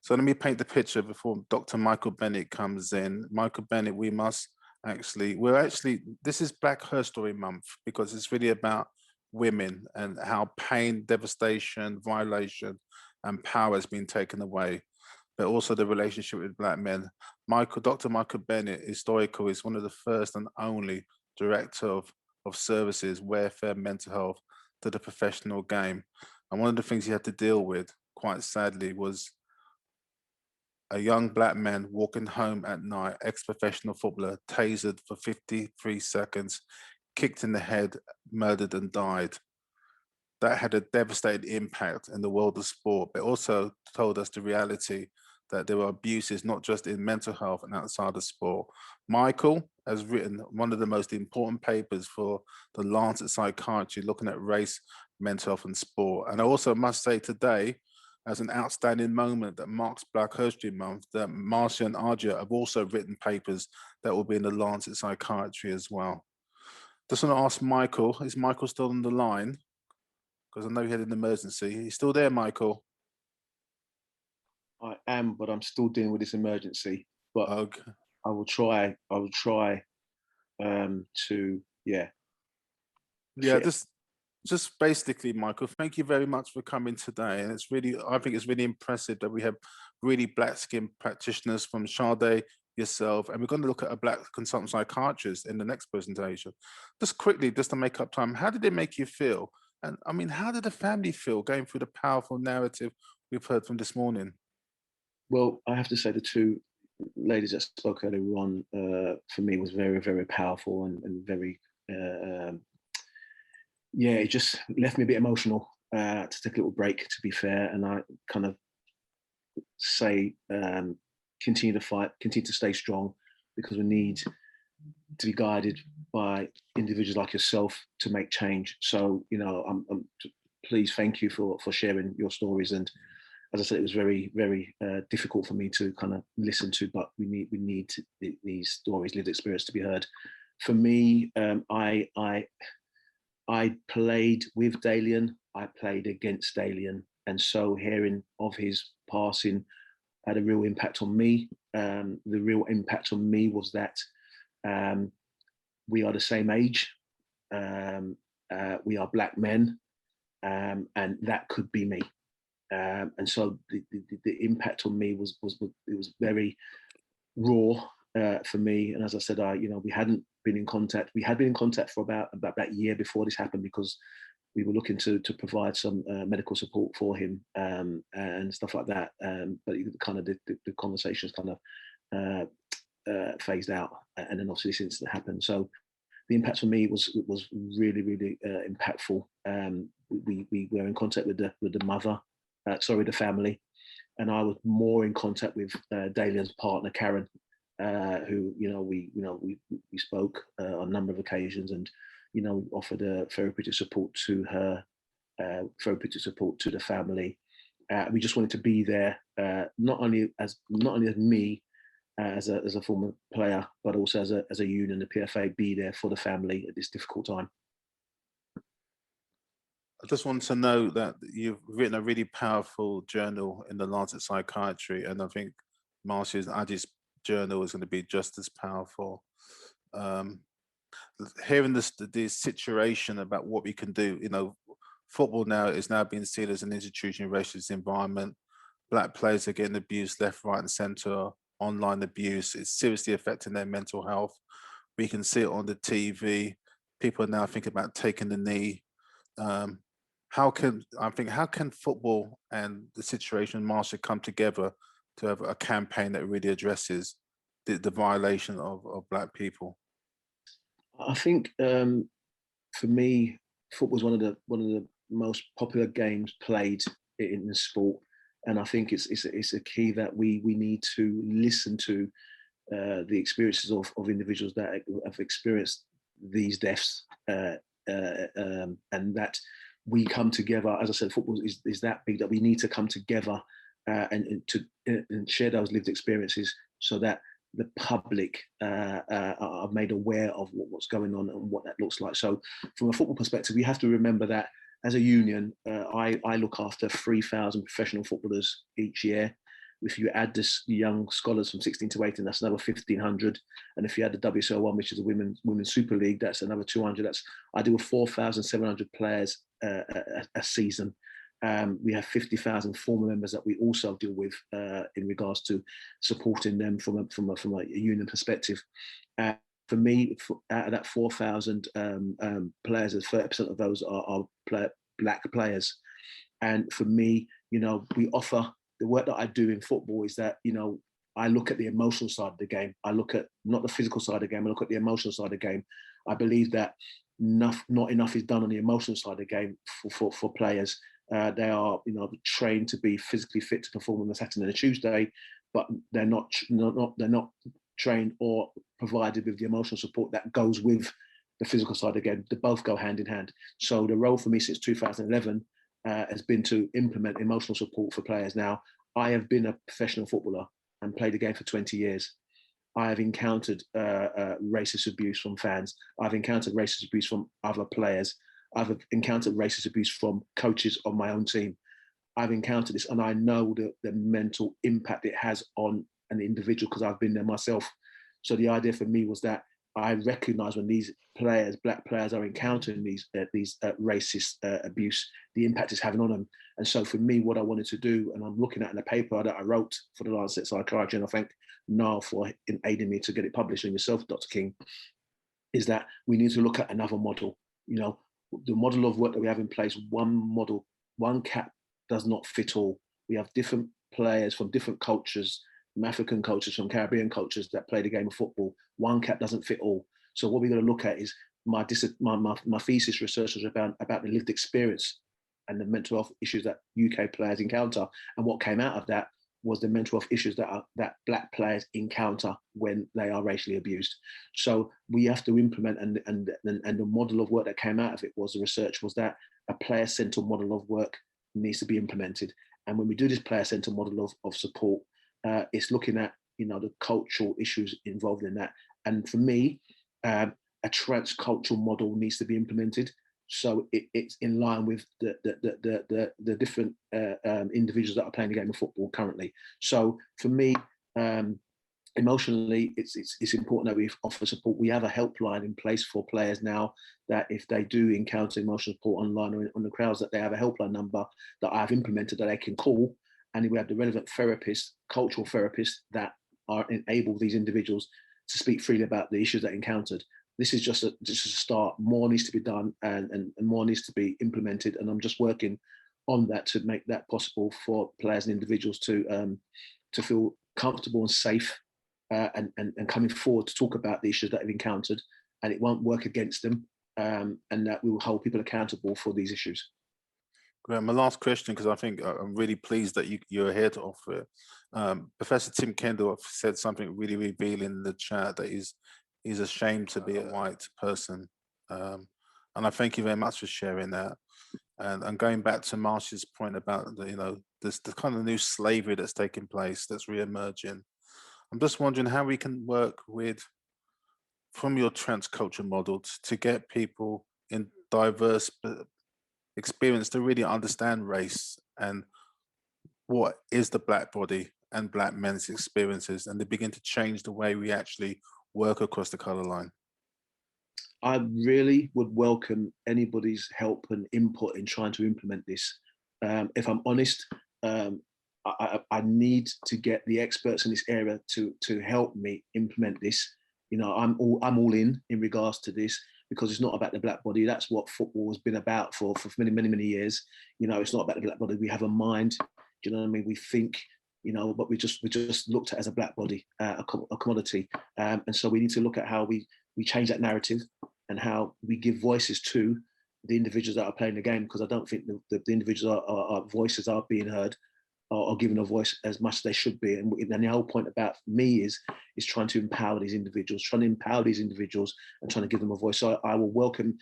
So let me paint the picture before Dr. Michael Bennett comes in. Michael Bennett, this is Black Her Story Month because it's really about women and how pain, devastation, violation, and power has been taken away, but also the relationship with Black men. Dr. Michael Bennett, historical, is one of the first and only director of services, welfare, mental health to the professional game. And one of the things he had to deal with, quite sadly, was a young Black man walking home at night, ex-professional footballer, tasered for 53 seconds, kicked in the head, murdered and died. That had a devastating impact in the world of sport, but also told us the reality that there were abuses, not just in mental health and outside of sport. Michael has written one of the most important papers for the Lancet Psychiatry, looking at race, mental health and sport. And I also must say today, as an outstanding moment that marks Black History Month, that Marcia and Arja have also written papers that will be in the Lancet Psychiatry as well. Just want to ask Michael, is Michael still on the line? Because I know he had an emergency. He's still there, Michael? I am, but I'm still dealing with this emergency. But okay. I will try to, yeah. Yeah, just basically, Michael, thank you very much for coming today. And I think it's really impressive that we have really Black skin practitioners from Sade, yourself, and we're going to look at a Black consultant psychiatrist in the next presentation. Just quickly, just to make up time, how did it make you feel? And I mean, how did the family feel going through the powerful narrative we've heard from this morning? Well, I have to say the two ladies that spoke earlier on, for me, was very, very powerful and very, yeah, it just left me a bit emotional to take a little break, to be fair. And I kind of say, continue to fight, continue to stay strong, because we need to be guided by individuals like yourself to make change. So, you know, please, thank you for sharing your stories. And as I said, it was very, very difficult for me to kind of listen to, but we need these stories, lived experience, to be heard. For me, I played with Dalian, I played against Dalian, and so hearing of his passing had a real impact on me. The real impact on me was that we are the same age, we are Black men, and that could be me. And so the impact on me was very raw for me. And as I said, we hadn't been in contact. We had been in contact for about that year before this happened, because we were looking to provide some medical support for him and stuff like that. But kind of the conversations kind of phased out, and then obviously this incident happened. So the impact for me was really, really impactful. We were in contact with the mother, the family, and I was more in contact with Dalian's partner, Karen, who we spoke on a number of occasions, and offered therapeutic support to her, therapeutic support to the family. We just wanted to be there, not only as me as a former player, but also as a union, the PFA, be there for the family at this difficult time. I just want to know that you've written a really powerful journal in the Lancet Psychiatry, and I think Marcia's Aji's journal is going to be just as powerful. Hearing this situation about what we can do, football now is now being seen as an institution in racist environment. Black players are getting abused left, right, and centre. Online abuse, it's seriously affecting their mental health. We can see it on the TV. People are now thinking about taking the knee. How can football and the situation in Marcia come together to have a campaign that really addresses the violation of Black people? I think for me, football is one of the most popular games played in the sport, and I think it's a key that we need to listen to the experiences of individuals that have experienced these deaths, and that we come together. As I said, football is that big that we need to come together and share those lived experiences, so that the public are made aware of what's going on and what that looks like. So from a football perspective, we have to remember that as a union, I look after 3,000 professional footballers each year. if you add this young scholars from 16 to 18, that's another 1,500. And if you add the WSL1, which is the Women's Super League, that's another 200. I deal with 4,700 players a season. We have 50,000 former members that we also deal with in regards to supporting them from a union perspective. For me, out of that 4,000 players, 30% of those are black players. And for me, we offer, the work that I do in football is that, I look at the emotional side of the game. I look at not the physical side of the game, I look at the emotional side of the game. I believe that not enough is done on the emotional side of the game for players. They are, trained to be physically fit to perform on a Saturday and a Tuesday, but they're not trained or provided with the emotional support that goes with the physical side of the game. They both go hand in hand. So the role for me since 2011 has been to implement emotional support for players. Now, I have been a professional footballer and played the game for 20 years. I have encountered racist abuse from fans. I've encountered racist abuse from other players. I've encountered racist abuse from coaches on my own team. I've encountered this, and I know the mental impact it has on an individual because I've been there myself. So the idea for me was that I recognize when these players, black players, are encountering these racist abuse, the impact it's having on them. And so for me, what I wanted to do, and I'm looking at in a paper that I wrote for the Lancet Psychiatry, and I thank Niall for aiding me to get it published, and yourself, Dr. King, is that we need to look at another model. The model of work that we have in place, one model, one cap does not fit all. We have different players from different cultures, from African cultures, from Caribbean cultures that play the game of football. One cap doesn't fit all. So what we're going to look at is my thesis research was about the lived experience and the mental health issues that UK players encounter. And what came out of that was the mental health issues that black players encounter when they are racially abused. So we have to implement, and the model of work that came out of it was the research was that a player-centered model of work needs to be implemented. And when we do this player-centered model of support, it's looking at the cultural issues involved in that. And for me, a transcultural model needs to be implemented. So it's in line with the different individuals that are playing the game of football currently. So for me, emotionally, it's important that we offer support. We have a helpline in place for players now that if they do encounter emotional support online or on the crowds, that they have a helpline number that I've implemented that they can call, and we have the relevant therapists, cultural therapists that are enable these individuals to speak freely about the issues that encountered. This is just a start. More needs to be done, and more needs to be implemented. And I'm just working on that to make that possible for players and individuals to feel comfortable and safe, and coming forward to talk about the issues that they've encountered, and it won't work against them, and that we will hold people accountable for these issues. Great. My last question, because I think I'm really pleased that you're here to offer it. Professor Tim Kendall said something really revealing in the chat, that he's ashamed to be a white person. And I thank you very much for sharing that. And going back to Marsh's point about the kind of new slavery that's taking place, that's re-emerging. I'm just wondering how we can work with, from your transculture model, to get people in diverse experience to really understand race and what is the black body and black men's experiences, and to begin to change the way we actually work across the color line. I really would welcome anybody's help and input in trying to implement this. If I'm honest, I need to get the experts in this area to help me implement this. I'm all in regards to this, because it's not about the black body. That's what football has been about for many years. It's not about the black body. We have a mind. Do you know what I mean? We think. But we just looked at as a black body, a commodity, and so we need to look at how we change that narrative and how we give voices to the individuals that are playing the game, because I don't think the individuals are voices are being heard or given a voice as much as they should be. And the whole point about me is trying to empower these individuals, and trying to give them a voice. So I will welcome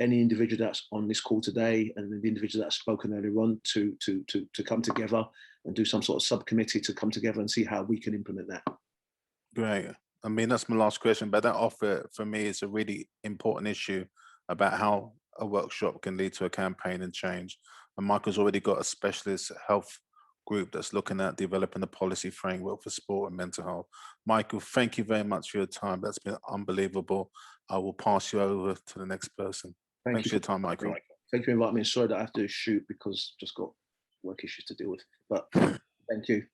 any individual that's on this call today, and the individual that's spoken earlier on, to come together and do some sort of subcommittee to come together and see how we can implement that. Great. I mean, that's my last question, but that offer for me is a really important issue about how a workshop can lead to a campaign and change. And Michael's already got a specialist health group that's looking at developing a policy framework for sport and mental health. Michael, thank you very much for your time. That's been unbelievable. I will pass you over to the next person. Thank Thanks you for your time, Michael. Thank you for inviting me. Sorry that I have to shoot because just got work issues to deal with, but thank you.